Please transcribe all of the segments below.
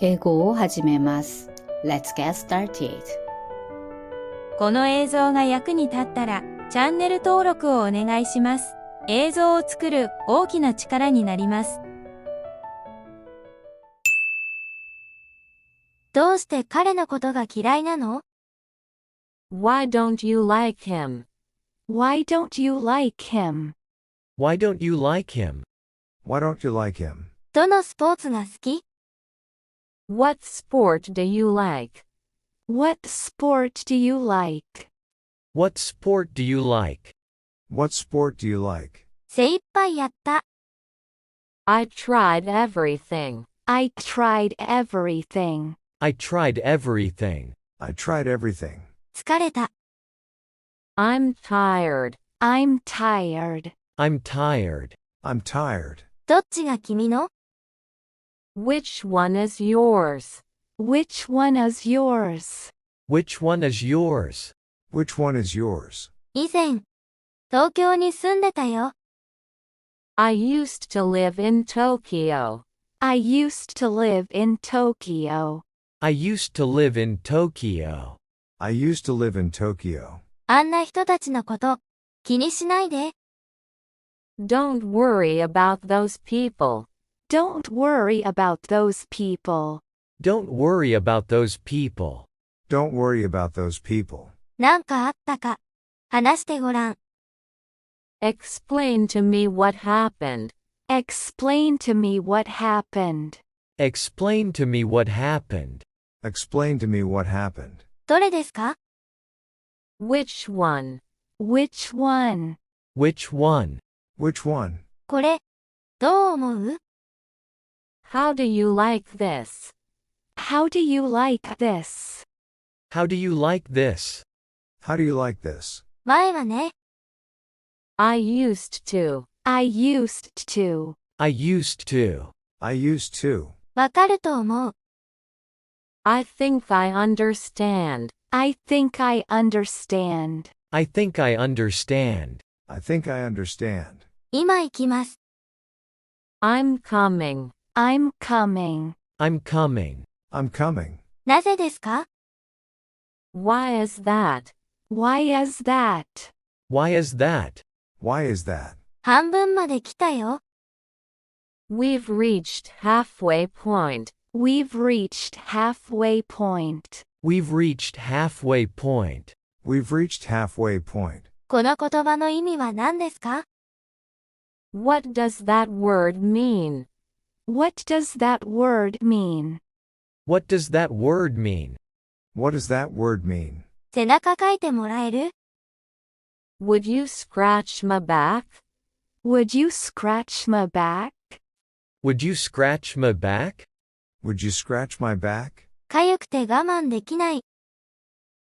英語を始めます。Let's get started. この映像が役に立ったら、チャンネル登録をお願いします。映像を作る大きな力になります。どうして彼のことが嫌いなの？ Why don't you like him? Why don't you like him? Why don't you like him? Why don't you like him? どのスポーツが好き？ What sport do you like? What sport do you like? What sport do you like? What sport do you like? 精一杯やった。I tried everything. I tried everything. I tried everything. I tried everything. 疲れた。I'm tired. I'm tired. I'm tired. I'm tired. どっちが君の？ Which one is yours? Which one is yours? Which one is yours? Which one is yours? 以前、東京に住んでたよ。I used to live in Tokyo. I used to live in Tokyo. I used to live in Tokyo. I used to live in Tokyo. あんな人たちのこと、気にしないで。Don't worry about those people. Don't worry about those people. Don't worry about those people. Don't worry about those people. なんかあったか。話してごらん。Explain to me what happened. Explain to me what happened. Explain to me what happened. Explain to me what happened. どれですか？ Which one? Which one? Which one? Which one? これ、どう思う？ How do you like this? How do you like this? How do you like this? How do you like this? 前はね、I used to. I used to. I used to. I used to. わかると思う。I think I understand. I think I understand. I think I understand. I think I understand. 今行きます。I'm coming. I'm coming. I'm coming. I'm coming. なぜですか？ Why is that? Why is that? Why is that? Why is that? 半分まで来たよ。We've reached halfway point. We've reached halfway point. We've reached halfway point. We've reached halfway point. この言葉の意味は何ですか？ What does that word mean? What does that word mean? What does that word mean? What does that word mean? 背中かいてもらえる？ Would you scratch my back? Would you scratch my back? Would you scratch my back? Would you scratch my back? かゆくて我慢できない。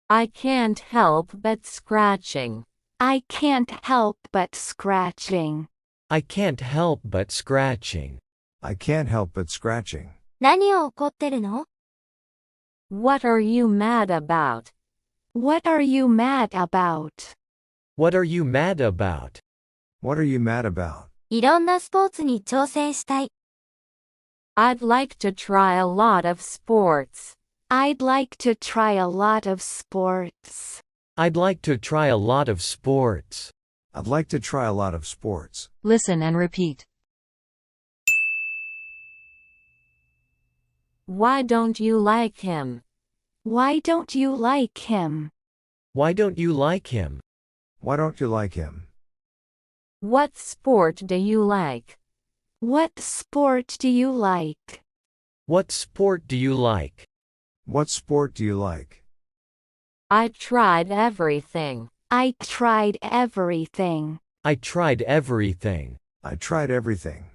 I can't help but scratching. I can't help but scratching. I can't help but scratching. I can't help but scratching. 何を怒ってるの？ What are you mad about? What are you mad about? What are you mad about? What are you mad about? いろんなスポーツに挑戦したい。I'd like to try a lot of sports. I'd like to try a lot of sports. I'd like to try a lot of sports. I'd like to try a lot of sports. Listen and repeat. Why don't you like him? Why don't you like him? Why don't you like him? Why don't you like him? What sport do you like? What sport do you like? What sport do you like? What sport do you like? I tried everything. I tried everything. I tried everything. I tried everything.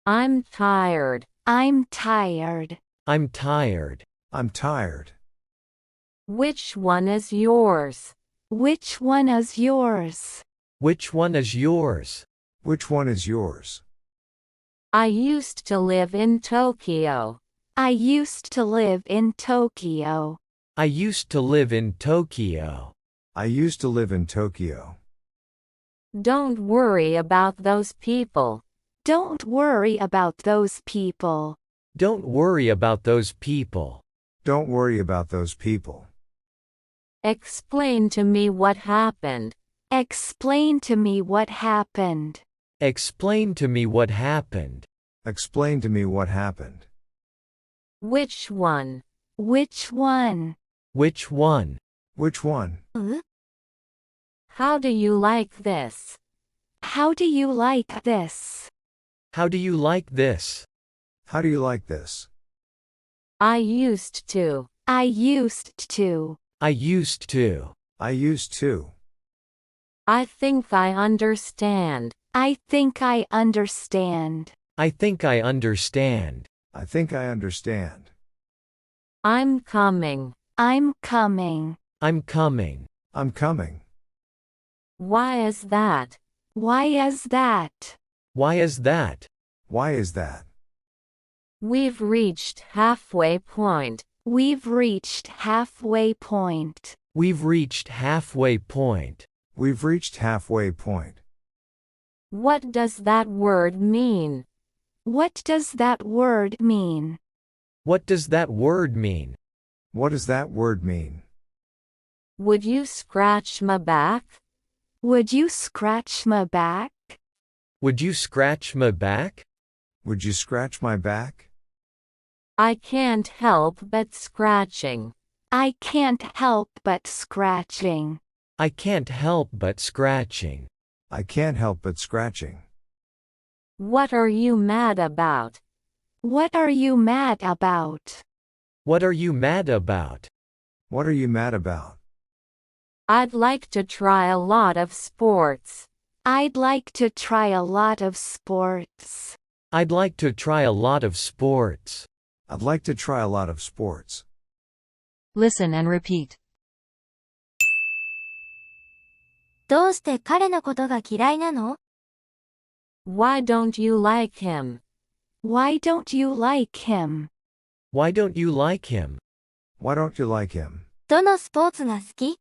I'm tired. I'm tired. I'm tired. I'm tired. Which one is yours? Which one is yours? Which one is yours? Which one is yours? I used to live in Tokyo. I used to live in Tokyo. I used to live in Tokyo. I used to live in Tokyo. Don't worry about those people. Don't worry about those people. Don't worry about those people. Don't worry about those people. Explain to me what happened. Explain to me what happened. Explain to me what happened. Explain to me what happened. Which one? Which one? Which one? Which one? う How do you like this? How do you like this? How do you like this? How do you like this? I used to. I used to. I used to. I used to. I think I understand. I think I understand. I think I understand. I think I understand. I'm coming. I'm coming. I'm coming. I'm coming. Why is that? Why is that? Why is that? Why is that? We've reached halfway point. We've reached halfway point. We've reached halfway point. We've reached halfway point. What does that word mean? What does that word mean? What does that word mean? What does that word mean? Would you scratch my back? Would you scratch my back? Would you scratch my back? Would you scratch my back? I can't help but scratching. I can't help but scratching. I can't help but scratching. I can't help but scratching. What are you mad about? What are you mad about? What are you mad about? What are you mad about? I'd like to try a lot of sports. I'd like to try a lot of sports. I'd like to try a lot of sports. I'd like to try a lot of sports. Listen and repeat. どうして彼のことが嫌いなの？ Why don't you like him? Why don't you like him? Why don't you like him? Why don't you like him? どのスポーツが好き？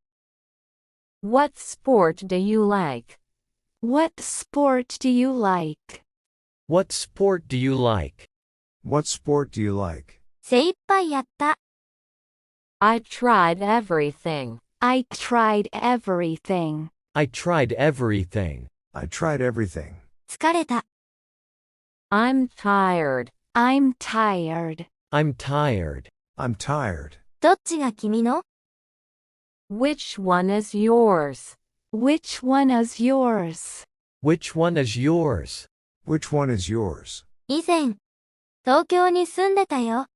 What sport do you like? What sport do you like? What sport do you like? What sport do you like? 精一杯やった。I tried everything. I tried everything. I tried everything. I tried everything. 疲れた。I'm tired. I'm tired. I'm tired. I'm tired. どっちが君の？ Which one is yours? Which one is yours? Which one is yours? Which one is yours? 以前、東京に住んでたよ。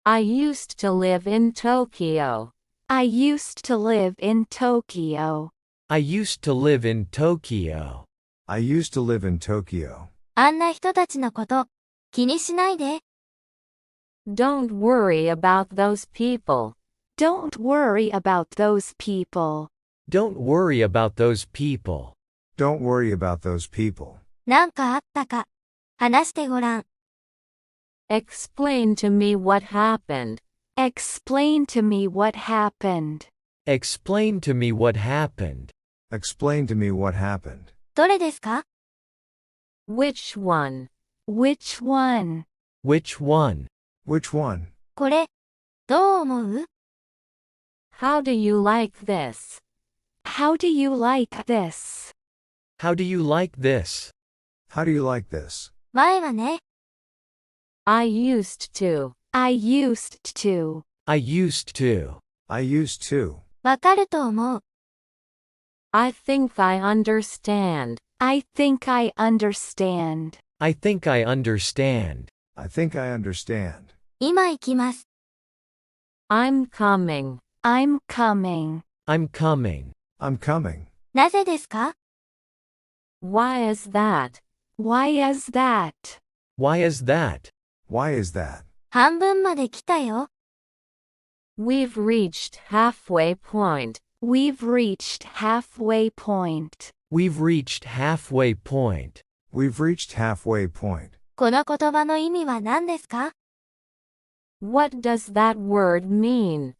I used to live in Tokyo. I used to live in Tokyo. I used to live in Tokyo. I used to live in Tokyo. あんな人たちのこと、気にしないで。Don't worry about those people. Don't worry about those people. Don't worry about those people. Don't worry about those people. なんかあったか。話してごらん。Explain to me what happened. Explain to me what happened. Explain to me what happened. Explain to me what happened. どれですか？ Which one? Which one? Which one? Which one? これ、どう思う？ How do you like this? How do you like this? How do you like this? How do you like this? 前はね、I used to. I used to. I used to. I used to. わかると思う。 I think I understand. I think I understand. I think I understand. I think I understand. 今行きます。 I'm coming. I'm coming. I'm coming. I'm coming. なぜですか？ Why is that? Why is that? Why is that? Why is that? 半分まで来たよ。 We've reached halfway point. We've reached halfway point. We've reached halfway point. We've reached halfway point. この言葉の意味は何ですか？ What does that word mean?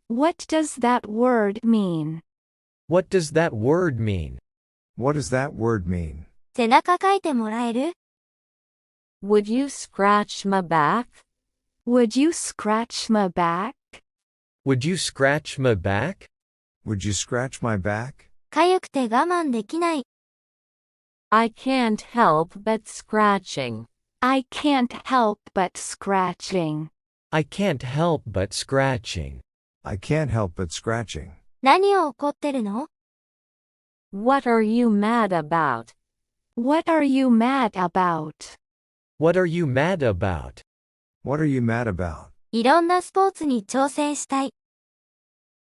What does that word mean? What does that word mean? What does that word mean? 背中書いてもらえる？ Would you scratch my back? Would you scratch my back? Would you scratch my back? Would you scratch my back? かゆくて我慢できない。I can't help but scratching. I can't help but scratching. I can't help but scratching. I can't help but scratching. 何を怒ってるの？ What are you mad about? What are you mad about? What are you mad about? What are you mad about? いろんなスポーツに挑戦したい。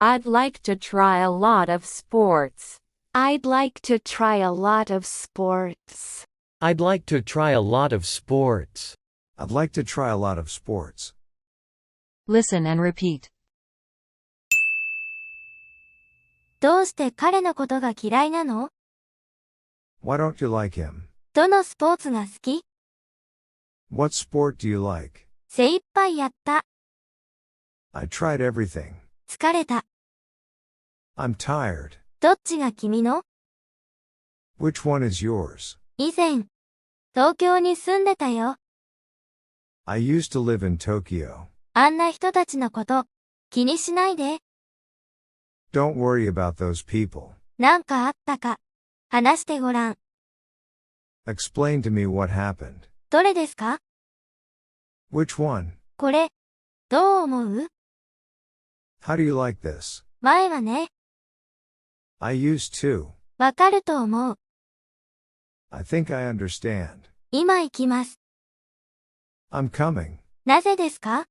I'd like to try a lot of sports. I'd like to try a lot of sports. I'd like to try a lot of sports. I'd like to try a lot of sports. Listen and repeat. どうして彼のことが嫌いなの？ Why don't you like him? どのスポーツが好き？ What sport do you like? 精一杯やった。I tried everything. 疲れた。I'm tired. どっちが君の？ Which one is yours? 以前、東京に住んでたよ。I used to live in Tokyo. あんな人たちのこと、気にしないで。Don't worry about those people. なんかあったか。話してごらん。Explain to me what happened. どれですか？ Which one? これ、どう思う？ How do you like this? 前はね、I used to. わかると思う。I think I understand. 今行きます。I'm coming. なぜですか？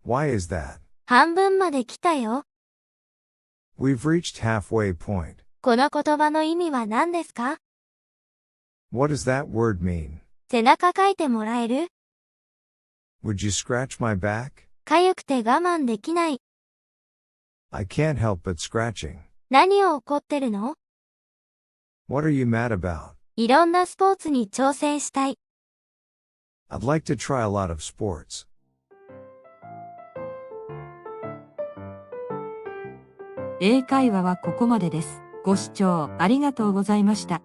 Why is that? 半分まで来たよ。We've reached halfway point. この言葉の意味は何ですか？ What does that word mean? 背中かいてもらえる？ Would you scratch my back? かゆくて我慢できない。I can't help but scratching. 何を怒ってるの？ What are you mad about? いろんなスポーツに挑戦したい。I'd like to try a lot of sports. 英会話はここまでです。ご視聴ありがとうございました。